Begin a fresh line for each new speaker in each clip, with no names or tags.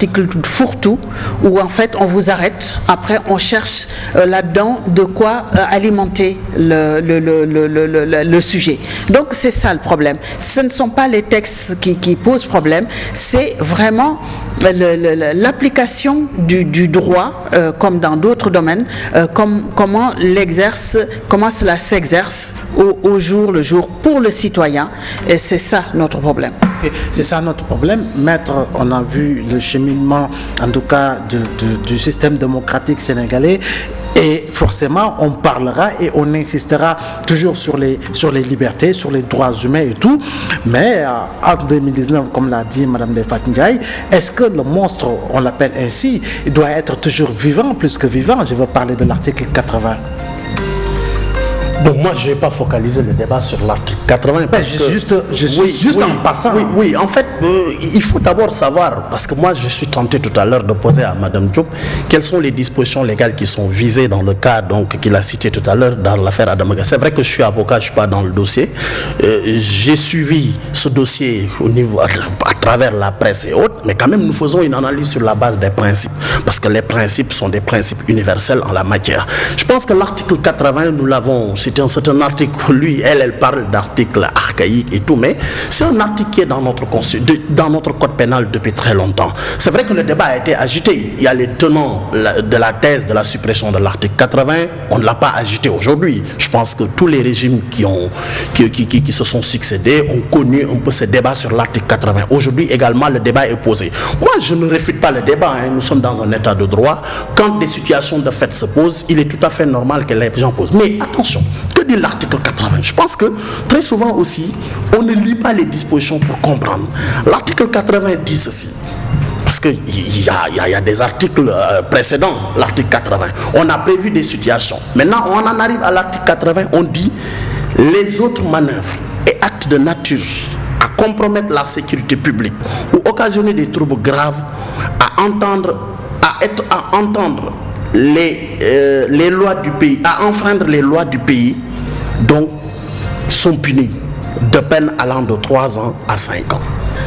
articles fourre-tout où en fait on vous arrête, après on cherche là-dedans de quoi alimenter le sujet. Donc c'est ça le problème. Ce ne sont pas les textes qui posent problème, c'est vraiment l'application du droit, comme dans d'autres domaines, comment cela s'exerce au jour le jour pour le citoyen, et c'est ça notre problème.
C'est ça notre problème. Maître, on a vu le cheminement, en tout cas, du système démocratique sénégalais. Et forcément, on parlera et on insistera toujours sur les libertés, sur les droits humains et tout. Mais en 2019, comme l'a dit Mme Fatou-Ndiaye, est-ce que le monstre, on l'appelle ainsi, il doit être toujours vivant, plus que vivant? Je veux parler de l'article 80.
Bon, moi, je ne vais pas focaliser le débat sur l'article 80.
Juste en passant.
Oui, en fait, il faut d'abord savoir, parce que moi, je suis tenté tout à l'heure de poser à Mme Diop, quelles sont les dispositions légales qui sont visées dans le cas qu'il a cité tout à l'heure dans l'affaire Adamaga. C'est vrai que je suis avocat, je ne suis pas dans le dossier. J'ai suivi ce dossier à travers la presse et autres, mais quand même, nous faisons une analyse sur la base des principes, parce que les principes sont des principes universels en la matière. Je pense que l'article 80, nous l'avons cité. C'est un article, elle parle d'articles archaïques et tout, mais c'est un article qui est dans notre code pénal depuis très longtemps. C'est vrai que le débat a été agité. Il y a les tenants de la thèse de la suppression de l'article 80, on ne l'a pas agité aujourd'hui. Je pense que tous les régimes qui se sont succédés ont connu un peu ce débat sur l'article 80. Aujourd'hui également, le débat est posé. Moi, je ne réfute pas le débat, nous sommes dans un état de droit. Quand des situations de fait se posent, il est tout à fait normal que les gens posent. Mais attention, que dit l'article 80? Je pense que très souvent aussi, on ne lit pas les dispositions pour comprendre. L'article 80 dit ceci. Parce qu'il y a des articles précédents, l'article 80. On a prévu des situations. Maintenant, on en arrive à l'article 80, on dit les autres manœuvres et actes de nature à compromettre la sécurité publique ou occasionner des troubles graves, à entendre les lois du pays, à enfreindre les lois du pays, donc sont punis de peine allant de 3 ans à 5 ans.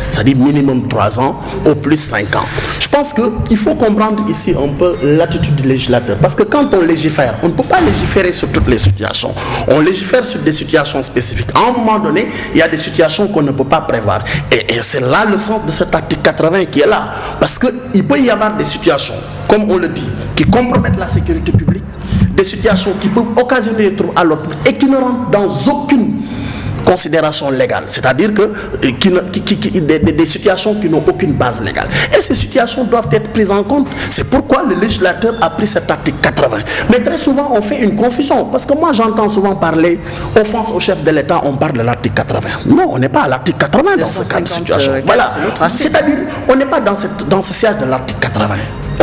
C'est-à-dire minimum 3 ans, au plus 5 ans. Je pense qu'il faut comprendre ici un peu l'attitude du législateur. Parce que quand on légifère, on ne peut pas légiférer sur toutes les situations. On légifère sur des situations spécifiques. À un moment donné, il y a des situations qu'on ne peut pas prévoir. Et c'est là le sens de cet article 80 qui est là. Parce qu'il peut y avoir des situations, comme on le dit, qui compromettent la sécurité publique, des situations qui peuvent occasionner des troubles à l'ordre public et qui ne rentrent dans aucune considération légale, c'est-à-dire que des situations qui n'ont aucune base légale. Et ces situations doivent être prises en compte. C'est pourquoi le législateur a pris cet article 80. Mais très souvent, on fait une confusion, parce que moi, j'entends souvent parler offense au chef de l'État, on parle de l'article 80. Non, on n'est pas à l'article 80 dans ce cas de situation. Voilà. C'est-à-dire, on n'est pas dans ce siège de l'article 80.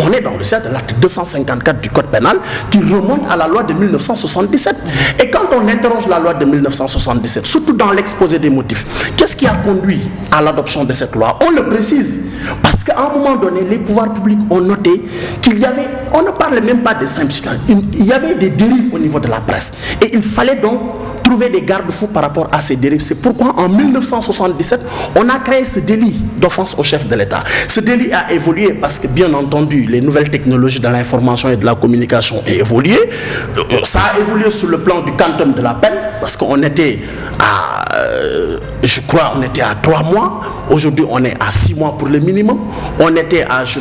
On est dans le siège de l'article 254 du Code pénal qui remonte à la loi de 1977. Et quand on interroge la loi de 1977, surtout dans l'exposé des motifs, qu'est-ce qui a conduit à l'adoption de cette loi? On le précise. Parce qu'à un moment donné, les pouvoirs publics ont noté qu'il y avait, on ne parle même pas de simple citoyen, il y avait des dérives au niveau de la presse. Et il fallait donc trouver des garde-fous par rapport à ces dérives. C'est pourquoi en 1977, on a créé ce délit d'offense au chef de l'État. Ce délit a évolué parce que, bien entendu, les nouvelles technologies de l'information et de la communication ont évolué. Ça a évolué sur le plan du quantum de la peine, parce qu'on était à, je crois, on était à 3 mois. Aujourd'hui, on est à 6 mois pour le minimum. On était à,